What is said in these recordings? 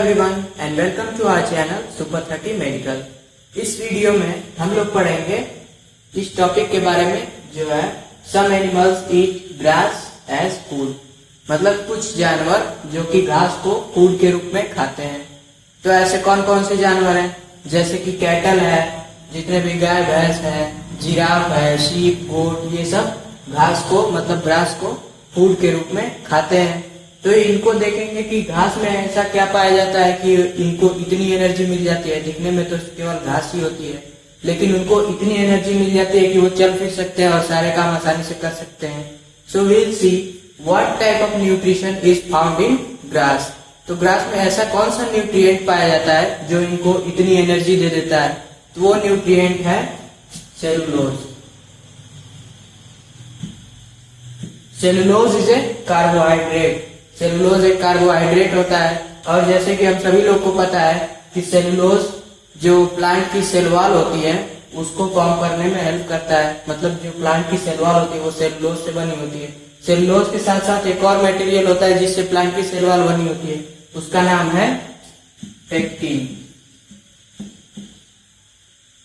Everyone and welcome to our channel super 30 medical. इस video में हम लोग पढ़ेंगे इस टॉपिक के बारे में जो है some animals eat grass as food, मतलब कुछ जानवर जो कि घास को फूड के रूप में खाते हैं। तो ऐसे कौन कौन से जानवर हैं, जैसे कि कैटल है, जितने भी गाय भैंस है, जिराफ है, शीप, गोट, ये सब घास को मतलब ग्रास को फूड के रूप में खाते हैं। तो इनको देखेंगे कि घास में ऐसा क्या पाया जाता है कि इनको इतनी एनर्जी मिल जाती है। दिखने में तो केवल घास ही होती है, लेकिन उनको इतनी एनर्जी मिल जाती है कि वो चल फिर सकते हैं और सारे काम आसानी से कर सकते हैं। So will see what type of nutrition is found in grass. तो ग्रास में ऐसा कौन सा न्यूट्रिएंट पाया जाता है जो इनको इतनी एनर्जी दे देता है। तो वो न्यूट्रिएंट है cellulose. Cellulose is a carbohydrate. Cellulose एक कार्बोहाइड्रेट होता है, और जैसे कि हम सभी लोग को पता है कि सेलुलोज जो प्लांट की सेल वॉल होती है उसको फॉर्म करने में हेल्प करता है। मतलब जो प्लांट की सेल वॉल होती है वो सेलुलोज से बनी होती है। सेलुलोज के साथ साथ एक और मटेरियल होता है जिससे प्लांट की सेल वॉल बनी होती है, उसका नाम है पेक्टिन।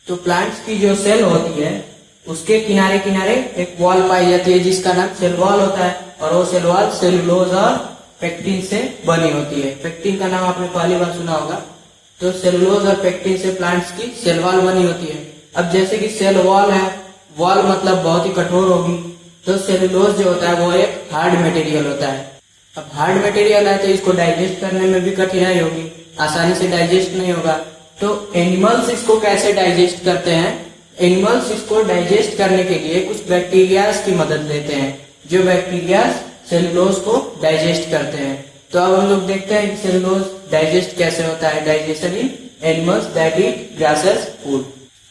तो प्लांट्स की जो सेल होती है उसके किनारे किनारे एक वॉल पाई जाती है जिसका नाम सेल वॉल होता है, और वो सेल वॉल सेलुलोज और पेक्टिन से बनी होती है। पेक्टिन का नाम आपने पहली बार सुना होगा। तो सेलुलोज और पेक्टिन से प्लांट्स की सेल वॉल बनी होती है। अब जैसे कि सेल वॉल है, वॉल मतलब बहुत ही कठोर होगी, तो सेलुलोज जो होता है वो एक हार्ड मटेरियल होता है। अब हार्ड मटेरियल है तो इसको डाइजेस्ट करने में भी कठिनाई होगी, आसानी से डाइजेस्ट नहीं होगा। तो एनिमल्स इसको कैसे डाइजेस्ट करते हैं? एनिमल्स इसको डाइजेस्ट करने के लिए कुछ बैक्टीरियाज की मदद लेते हैं, जो बैक्टीरियाज सेलुलोज को डाइजेस्ट करते हैं। तो अब हम लोग देखते हैं कि सेलुलोज डाइजेस्ट कैसे होता है। Digestion in animals that eat grass as food.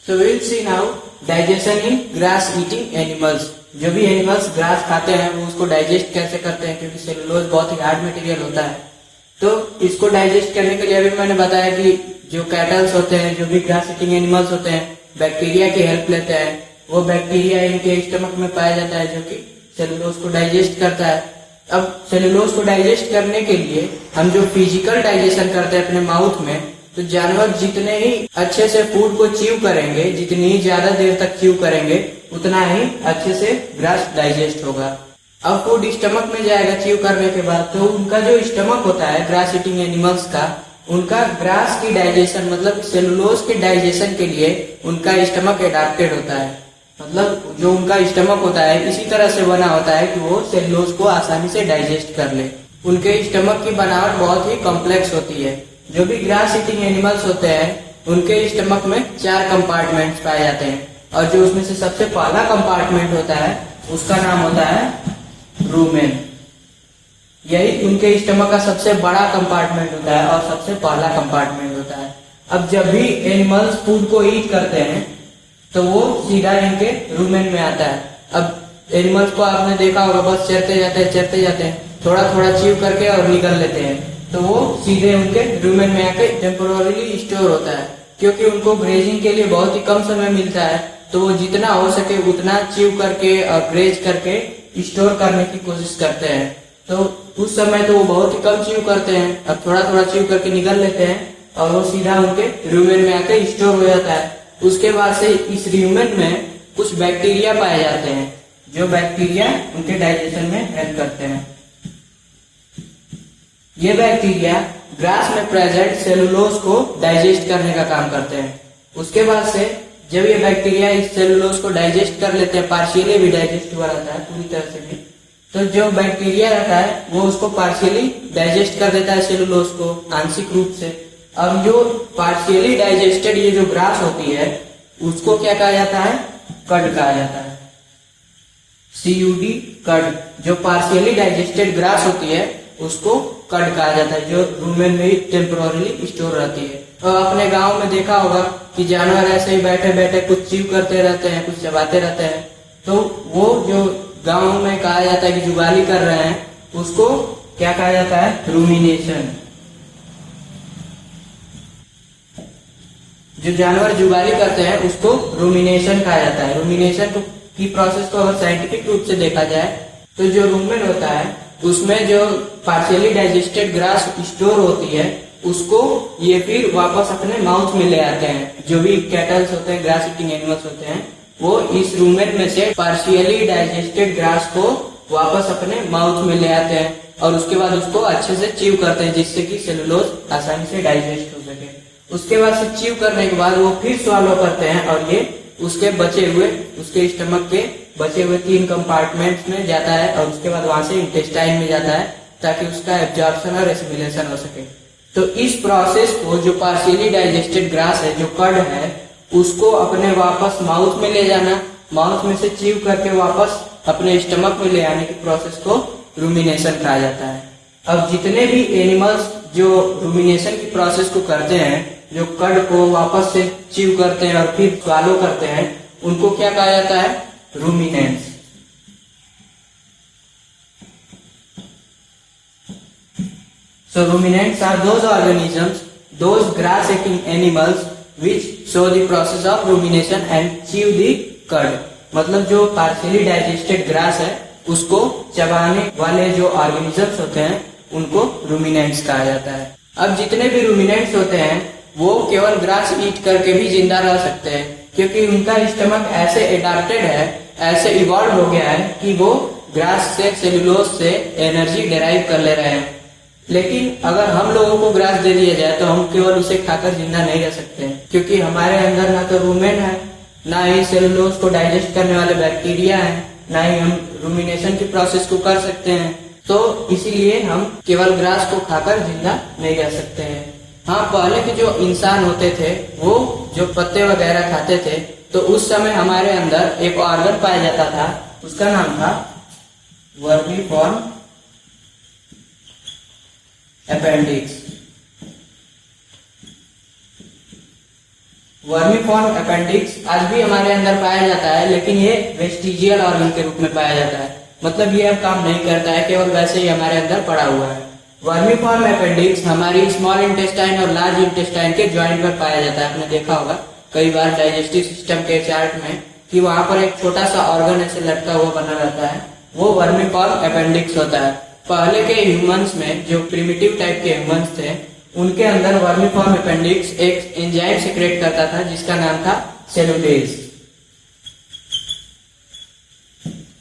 So we will see now digestion in grass eating animals. जो भी एनिमल्स ग्रास खाते हैं वो उसको डाइजेस्ट कैसे करते हैं, क्योंकि सेलुलोज बहुत ही हार्ड मटेरियल होता है। तो इसको डाइजेस्ट करने के लिए अभी मैंने बताया कि जो कैटल्स होते हैं, जो भी ग्रास ईटिंग एनिमल्स होते हैं, बैक्टीरिया की हेल्प लेते हैं। वो बैक्टीरिया इनके स्टमक में पाया जाता है जो कि सेलुलोज को डाइजेस्ट करता है। अब सेलुलोज को डाइजेस्ट करने के लिए हम जो फिजिकल डाइजेशन करते हैं अपने माउथ में, तो जानवर जितने ही अच्छे से फूड को च्यू करेंगे, जितनी ही ज्यादा देर तक च्यू करेंगे, उतना ही अच्छे से ग्रास डाइजेस्ट होगा। अब फूड स्टमक में जाएगा च्यू करने के बाद, तो उनका जो स्टमक होता है ग्रास ईटिंग एनिमल्स का, उनका ग्रास की डाइजेशन मतलब सेलुलोज के डाइजेशन के लिए उनका स्टमक एडाप्टेड होता है। मतलब जो उनका स्टमक होता है इसी तरह से बना होता है कि वो सेलुलोज को आसानी से डाइजेस्ट कर ले। उनके स्टमक की बनावट बहुत ही कॉम्प्लेक्स होती है। जो भी ग्रास ईटिंग एनिमल्स होते हैं उनके स्टमक में 4 कंपार्टमेंट्स पाए जाते हैं, और जो उसमें से सबसे पहला कंपार्टमेंट होता है उसका नाम होता है रूमेन। यही उनके स्टमक का सबसे बड़ा कंपार्टमेंट होता है और सबसे पहला कंपार्टमेंट होता है। अब जब भी एनिमल्स फूड को ईट करते हैं तो वो सीधा इनके रूमेन में आता है। अब एनिमल्स को आपने देखा होगा, बस चरते जाते हैं, थोड़ा थोड़ा च्यू करके और निकल लेते हैं, तो वो सीधे उनके रूमेन में आके टेम्पोररीली स्टोर होता है। क्योंकि उनको ग्रेजिंग के लिए बहुत ही कम समय मिलता है, तो वो जितना हो सके उतना च्यू करके और ग्रेज करके स्टोर करने की कोशिश करते हैं। तो उस समय तो वो बहुत ही कम च्यू करते हैं, अब थोड़ा थोड़ा च्यू करके निकल लेते हैं और वो सीधा उनके रूमेन में आके स्टोर हो जाता है। उसके बाद से इस रूमेन में कुछ बैक्टीरिया पाए जाते हैं, जो बैक्टीरिया उनके डाइजेशन में हेल्प करते हैं। ये बैक्टीरिया ग्रास में प्रेजेंट सेलुलोज को डाइजेस्ट करने का काम करते हैं। उसके बाद से जब ये बैक्टीरिया इस सेलुलोज को डाइजेस्ट कर लेते हैं, पार्शियली भी डाइजेस्ट हुआ रहता है, पूरी तरह से भी, तो जो बैक्टीरिया रहता है वो उसको पार्शियली डाइजेस्ट कर देता है सेलुलोज को, आंशिक रूप से। अब जो पार्शियली डाइजेस्टेड ये जो ग्रास होती है उसको क्या कहा जाता है? कड कहा जाता है। CUD, कड। जो पार्शियली डाइजेस्टेड ग्रास होती है उसको कड कहा जाता है, जो रूमेन में टेम्पोररीली स्टोर रहती है। और अपने गांव में देखा होगा कि जानवर ऐसे ही बैठे बैठे कुछ च्यू करते रहते हैं, कुछ चबाते रहते हैं, तो वो जो गांव में कहा जाता है कि जुगाली कर रहे हैं, उसको क्या कहा जाता है? रूमिनेशन। जो जानवर जुगाली करते हैं उसको रूमिनेशन कहा जाता है। रूमिनेशन की प्रोसेस को अगर साइंटिफिक रूप से देखा जाए तो जो रूमेन होता है उसमें जो पार्शियली डाइजेस्टेड ग्रास स्टोर होती है उसको ये फिर वापस अपने माउथ में ले आते हैं। जो भी कैटल्स होते हैं, ग्रास ईटिंग एनिमल्स होते हैं, वो इस रूमेन में से पार्शियली डाइजेस्टेड ग्रास को वापस अपने माउथ में ले आते हैं और उसके बाद उसको अच्छे से च्यू करते हैं, जिससे कि सेलुलोज आसानी से डाइजेस्ट हो सके। उसके बाद से च्यू करने के बाद वो फिर स्वॉलो करते हैं और ये उसके बचे हुए, उसके स्टमक के बचे हुए 3 कंपार्टमेंट्स में जाता है और उसके बाद वहां से इंटेस्टाइन में जाता है ताकि उसका एब्जॉर्प्शन और एसिमिलेशन हो सके। तो इस प्रोसेस को, जो पार्शियली डाइजेस्टेड ग्रास है, जो कर्ड है, उसको अपने वापस माउथ में ले जाना, माउथ में से च्यू करके वापस अपने स्टमक में ले आने की प्रोसेस को रूमिनेशन कहा जाता है। अब जितने भी एनिमल्स जो रूमिनेशन की प्रोसेस को करते हैं, जो कर्ड को वापस से च्यू करते हैं और फिर स्वॉलो करते हैं, उनको क्या कहा जाता है? Ruminants. So ruminants are those organisms, those grass-eating animals which show the process of rumination and chew the cud. मतलब जो partially digested grass है, उसको चबाने वाले जो ऑर्गेनिजम्स होते हैं, उनको ruminants कहा जाता है। अब जितने भी ruminants होते हैं, वो केवल ग्रास ईट करके भी जिंदा रह सकते हैं, क्योंकि उनका स्टमक ऐसे एडाप्टेड है, ऐसे इवॉल्व हो गया है कि वो ग्रास से, सेलुलोज से एनर्जी डेराइव कर ले रहे हैं। लेकिन अगर हम लोगों को ग्रास दे दिया जाए तो हम केवल उसे खाकर जिंदा नहीं रह सकते हैं, क्योंकि हमारे अंदर ना तो रूमेन है, ना ही सेलुलोज को डाइजेस्ट करने वाले बैक्टीरिया है, ना ही हम रूमिनेशन की प्रोसेस को कर सकते हैं। तो इसीलिए हम केवल ग्रास को खाकर जिंदा नहीं रह सकते हैं। हाँ, पहले के जो इंसान होते थे, वो जो पत्ते वगैरह खाते थे, तो उस समय हमारे अंदर एक ऑर्गन पाया जाता था, उसका नाम था वर्मीफॉर्म अपेंडिक्स। वर्मीफॉर्म अपेंडिक्स आज भी हमारे अंदर पाया जाता है, लेकिन ये वेस्टिजियल ऑर्गन के रूप में पाया जाता है। मतलब ये अब काम नहीं करता है, केवल वैसे ही हमारे अंदर पड़ा हुआ है। वर्मीफॉर्म अपेंडिक्स हमारी स्मॉल इंटेस्टाइन और लार्ज इंटेस्टाइन के ज्वाइंट पर पाया जाता है। आपने देखा होगा कई बार डाइजेस्टिव सिस्टम के चार्ट में कि वहां पर एक छोटा सा ऑर्गन ऐसे लटका हुआ बना रहता है, वो वर्मीफॉर्म अपेंडिक्स होता है। पहले के ह्यूमंस में, जो प्रिमिटिव टाइप के ह्यूमंस थे, उनके अंदर वर्मीफॉर्म अपेंडिक्स एक एंजाइम सीक्रेट करता था जिसका नाम था सेलुलेज।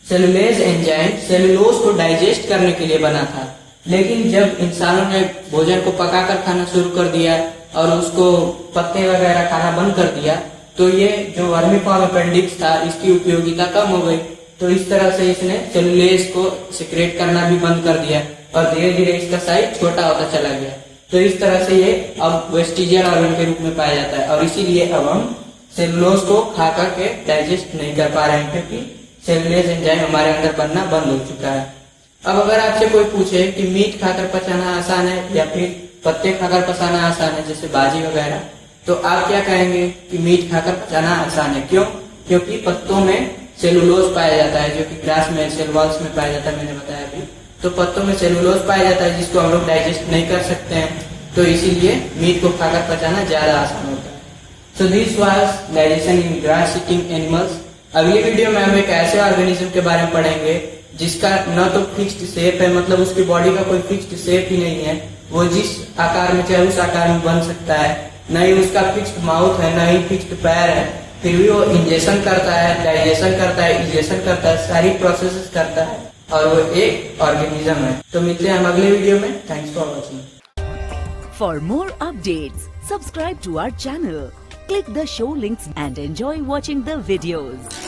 सेलुलेज एंजाइम सेलुलोज को डाइजेस्ट करने के लिए बना था, लेकिन जब इंसानों ने भोजन को पकाकर खाना शुरू कर दिया और उसको पत्ते वगैरह खाना बंद कर दिया, तो ये जो वर्मीफॉर्म अपेंडिक्स था, इसकी उपयोगिता कम हो गई। तो इस तरह से इसने सेलुलेज को सिक्रेट करना भी बंद कर दिया और धीरे धीरे इसका साइज छोटा होता चला गया। तो इस तरह से ये अब वेस्टिजियल ऑर्गन के रूप में पाया जाता है और इसीलिए अब हम सेलुलोज को खा करके डाइजेस्ट नहीं कर पा रहे हैं, क्योंकि सेलुलेज एंजाइम हमारे अंदर बनना बंद हो चुका है। अब अगर आपसे कोई पूछे कि मीट खाकर पचाना आसान है या फिर पत्ते खाकर पचाना आसान है, जैसे बाजी वगैरह, तो आप क्या कहेंगे कि मीट खाकर पचाना आसान है। क्यों? क्योंकि पत्तों में सेलुलोज पाया जाता है, जो कि ग्रास में, सेल वॉल्स में पाया जाता है, मैंने बताया अभी। तो पत्तों में सेलुलोज पाया जाता है जिसको हम लोग डाइजेस्ट नहीं कर सकते हैं, तो इसीलिए मीट को खाकर पचाना ज्यादा आसान होता है। So this was digestion in grass eating animals. अगली वीडियो में हम एक ऐसे ऑर्गेनिज्म के बारे में पढ़ेंगे जिसका न तो फिक्स्ड शेप है, मतलब उसकी बॉडी का कोई फिक्स्ड शेप ही नहीं है, वो जिस आकार में चाहे उस आकार में बन सकता है, न ही उसका फिक्स्ड माउथ है, न ही फिक्स्ड पैर है, फिर भी वो इंजेक्शन करता है, डाइजेशन करता है, इजेशन करता है, सारी प्रोसेस करता है और वो एक ऑर्गेनिज्म है। तो मिलते हैं हम अगले वीडियो में। Thanks for watching. For more updates, subscribe to our channel, click the show links and enjoy watching the videos.